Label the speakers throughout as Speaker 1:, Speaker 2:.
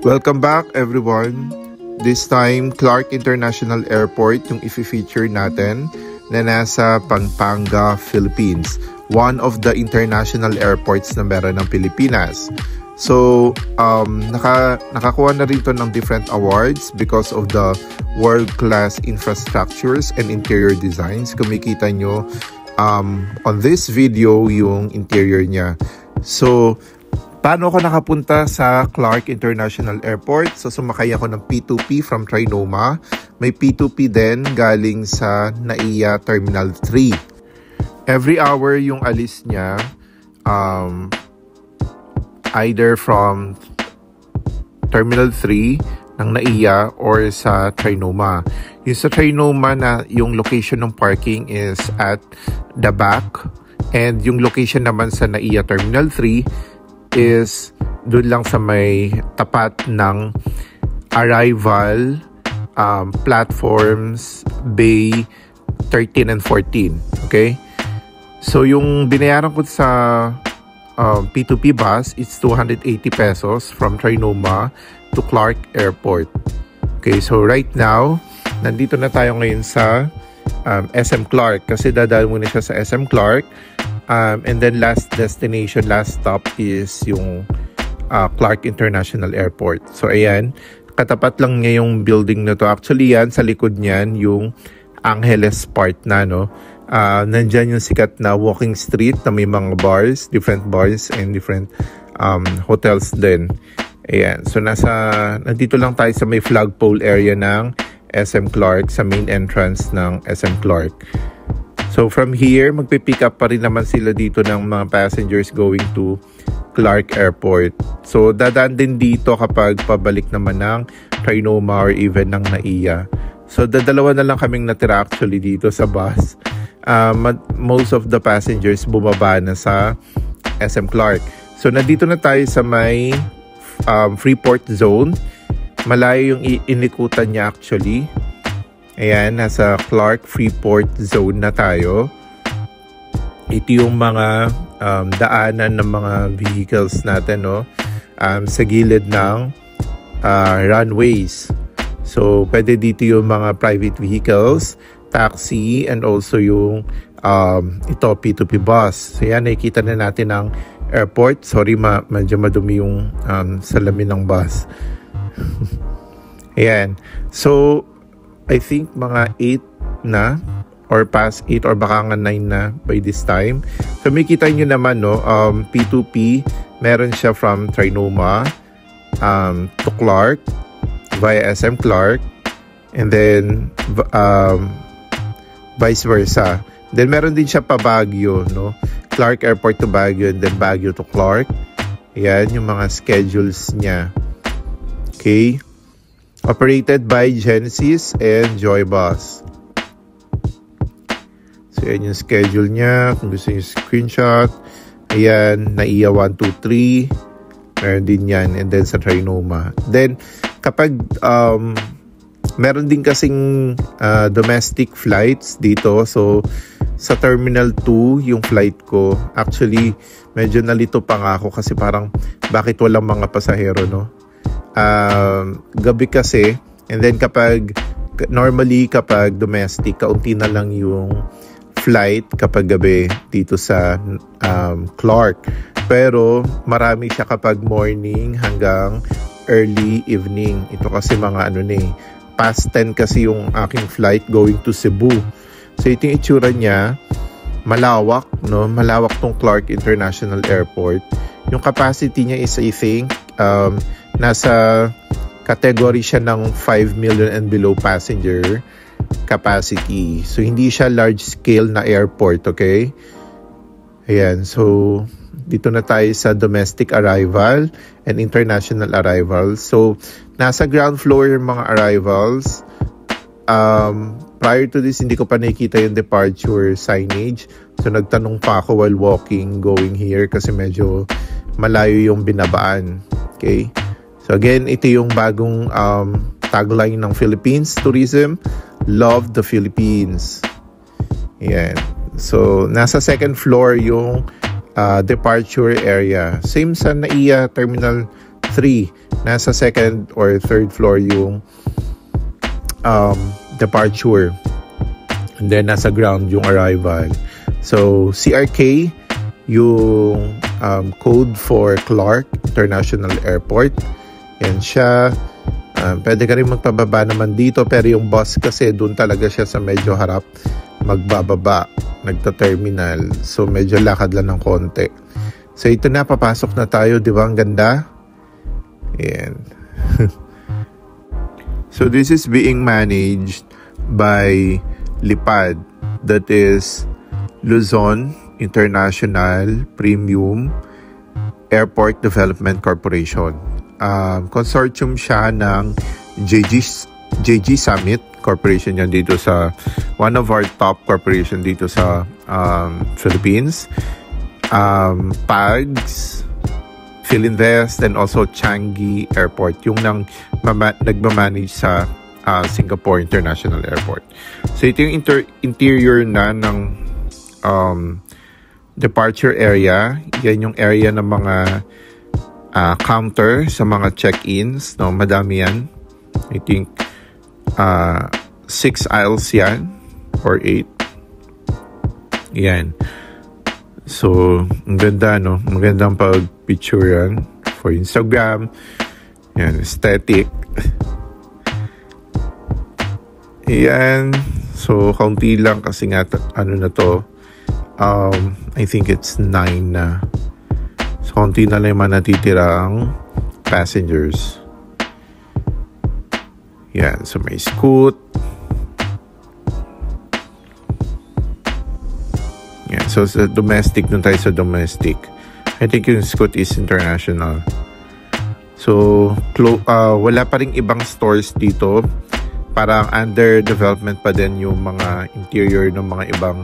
Speaker 1: Welcome back everyone. This time, Clark International Airport yung i-feature natin na nasa Pampanga, Philippines. One of the international airports na meron ng Pilipinas. So, nakakuha na rin to ng different awards because of the world-class infrastructures and interior designs. Kumikita nyo on this video yung interior niya. So, paano ako nakapunta sa Clark International Airport? So, sumakay ako ng P2P from Trinoma. May P2P din galing sa NAIA Terminal 3. Every hour yung alis niya, either from Terminal 3 ng NAIA or sa Trinoma. Yung sa Trinoma na yung location ng parking is at the back. And yung location naman sa NAIA Terminal 3 is doon lang sa may tapat ng arrival platforms bay 13 and 14. Okay? So yung binayaran ko sa P2P bus, it's 280 pesos from Trinoma to Clark Airport. Okay, so right now, nandito na tayo ngayon sa SM Clark kasi dadaan muna siya sa SM Clark. And then last destination, last stop is yung Clark International Airport. So ayan, katapat lang niya yung building na to. Actually yan, sa likod niyan, yung Angeles part na, no? Nandyan yung sikat na walking street na may mga bars, different bars and different hotels din. Ayan, so nandito lang tayo sa may flagpole area ng SM Clark, sa main entrance ng SM Clark. So from here, magpipick up pa rin naman sila dito ng mga passengers going to Clark Airport. So dadaan din dito kapag pabalik naman ng Trinoma or even ng NAIA. So dalawa na lang kaming natira actually dito sa bus. Most of the passengers bumaba na sa SM Clark. So nandito na tayo sa may Freeport Zone. Malayo yung inikutan niya actually. Ayan, nasa Clark Freeport Zone na tayo. Ito yung mga daanan ng mga vehicles natin, no? Sa gilid ng runways. So, pwede dito yung mga private vehicles, taxi, and also yung ito, P2P bus. So, yan, nakikita na natin ang airport. Sorry, medyo madumi yung salamin ng bus. Ayan. So, I think mga 8 na or past 8 or baka nga 9 na by this time. So makikita nyo naman, no, P2P, meron siya from Trinoma to Clark via SM Clark, and then vice versa. Then meron din siya pa Baguio, no? Clark Airport to Baguio and then Baguio to Clark. Ayan yung mga schedules niya. Okay? Operated by Genesis and Joybus. So, yan yung schedule niya. Kung gusto yung screenshot. Ayan, NAIA 1, 2, 3. Meron din yan. And then sa Trinoma. Then, kapag meron din kasing domestic flights dito. So, sa Terminal 2, yung flight ko. Actually, medyo nalito pa nga ako kasi parang bakit walang mga pasahero, no? Gabi kasi, and then normally kapag domestic, kaunti na lang yung flight kapag gabi dito sa Clark. Pero marami siya kapag morning hanggang early evening. Ito kasi mga past 10 kasi yung aking flight going to Cebu. So ito yung itsura niya, malawak, no? Malawak tong Clark International Airport. Yung capacity niya is, I think, nasa category siya ng 5 million and below passenger capacity. So, hindi siya large scale na airport, okay? Ayan, so, dito na tayo sa domestic arrival and international arrivals. So, nasa ground floor yung mga arrivals. Prior to this, hindi ko pa nakikita yung departure signage. So, nagtanong pa ako while walking, going here kasi medyo malayo yung binabaan. Okay? So again, ito yung bagong tagline ng Philippines Tourism, Love the Philippines. Ayan. So nasa second floor yung departure area. Same sa NAIA Terminal 3. Nasa second or third floor yung departure. And then nasa ground yung arrival. So CRK yung code for Clark International Airport. Yan siya. Pwede ka rin magpababa naman dito, pero yung bus kasi doon talaga siya sa medyo harap magbababa, nagta-terminal. So medyo lakad lang ng konti. So ito na, papasok na tayo, di ba? Ang ganda. Yan. So this is being managed by Lipad, that is Luzon International Premium Airport Development Corporation. Consortium siya ng JG Summit Corporation yan dito sa one of our top corporation dito sa Philippines. PAGS, Philinvest, and also Changi Airport yung nagmamanage sa Singapore International Airport. So ito yung interior na ng departure area. Yan yung area ng mga counter sa mga check-ins, no? Madami yan. I think 6 aisles yan or 8. Yan. So, ang ganda, no? Magandang pag-picture yan for Instagram. Yan, aesthetic. Yan. So, kaunti lang kasi nga, ano na to, I think it's 9 na. So, kaunti na lang yung natitirang passengers. Yan. So, may Scoot. Yan. So, sa domestic, dun tayo sa domestic. I think yung Scoot is international. So, wala pa rin ibang stores dito. Parang under development pa din yung mga interior ng mga ibang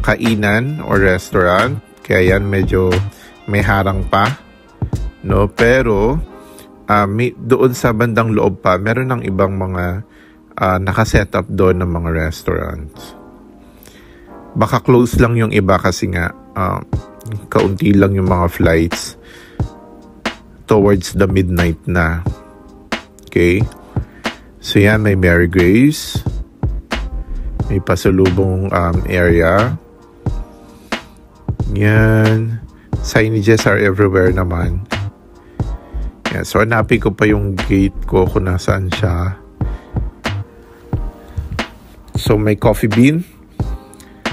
Speaker 1: kainan or restaurant. Kaya yan medyo may harang pa, no? Pero doon sa bandang loob pa, meron ng ibang mga nakaset up doon ng mga restaurants. Baka close lang yung iba kasi nga kaunti lang yung mga flights towards the midnight na. Okay? So yan, may Mary Grace. May pasalubong area. Yan. Signages are everywhere naman. Yan. So hanapin ko pa yung gate ko kung nasaan siya. So may Coffee Bean.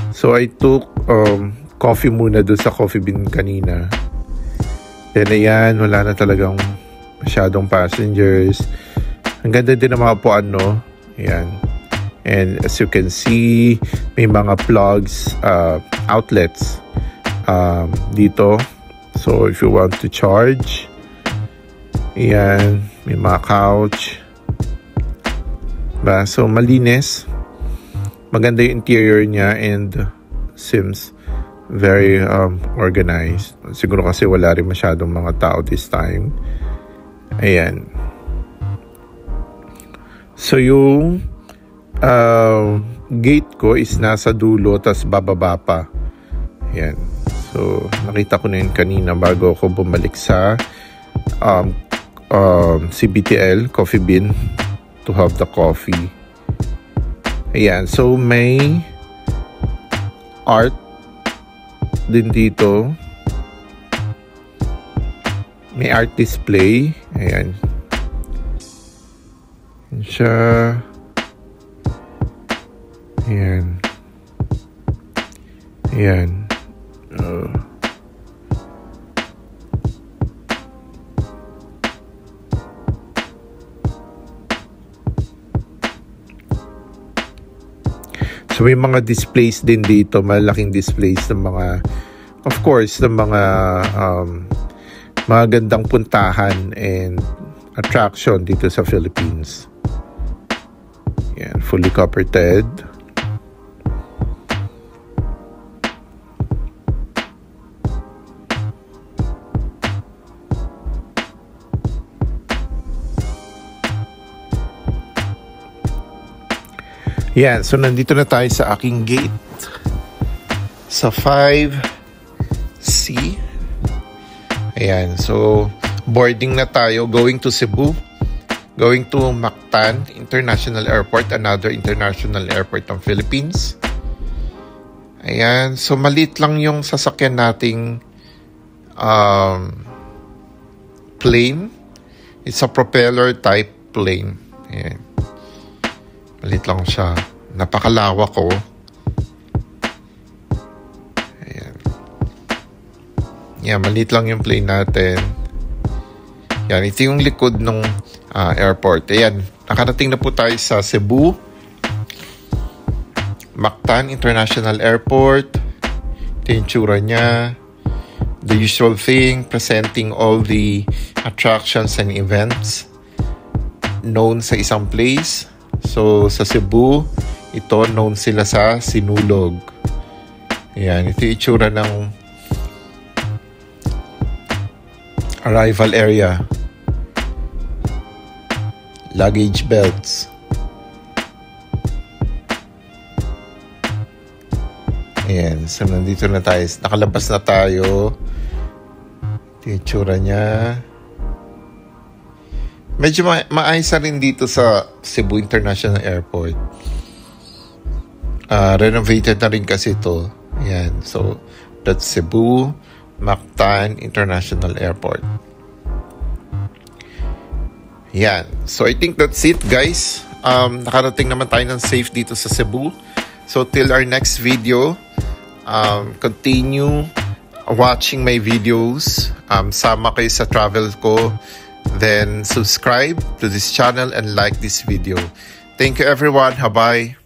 Speaker 1: So I took coffee muna doon sa Coffee Bean kanina. Then ayan, wala na talagang masyadong passengers. Ang ganda din ng mga upuan, no? Ayan. And as you can see, may mga plugs, outlets dito. So if you want to charge, ayan, may mga couch. Diba? So malinis. Maganda yung interior niya and seems very organized. Siguro kasi wala rin masyadong mga tao this time. Ayan. So yung gate ko is nasa dulo, tas bababa pa. Ayan. So nakita ko na yun kanina bago ako bumalik sa CBTL Coffee Bean to have the coffee. Ayan. So may art din dito. May art display. Ayan. Siya. Ayan. Ayan. So may mga displays din dito, malaking displays ng mga, of course, ng mga magandang puntahan and attraction dito sa Philippines. Yan, fully carpeted. Yan, so nandito na tayo sa aking gate sa 5C. Ayan, so Boarding na tayo, going to Cebu. Going to Mactan International Airport, another international airport ng Philippines. Ayan, so maliit lang yung sasakyan nating plane. It's a propeller type plane. Ayan. Maliit lang siya. Napakalawak ko. Ayan. Yan, maliit lang yung plane natin. Yan, ito yung likod ng airport. Ayan, nakarating na po tayo sa Cebu. Mactan International Airport. Ito yung tsura niya. The usual thing, presenting all the attractions and events known sa isang place. So, sa Cebu, ito known sila sa Sinulog. Ayan, ito yung itsura ng arrival area. Luggage belts. Ayan, so nandito na tayo. Nakalabas na tayo. Ito yung itsura niya. Medyo maayos na rin dito sa Cebu International Airport. Renovated na rin kasi ito. Ayan, so that's Cebu Mactan International Airport. Yan. So, I think that's it, guys. Nakarating naman tayo ng safe dito sa Cebu. So, till our next video, continue watching my videos. Sama kayo sa travel ko. Then, subscribe to this channel and like this video. Thank you, everyone. Bye-bye.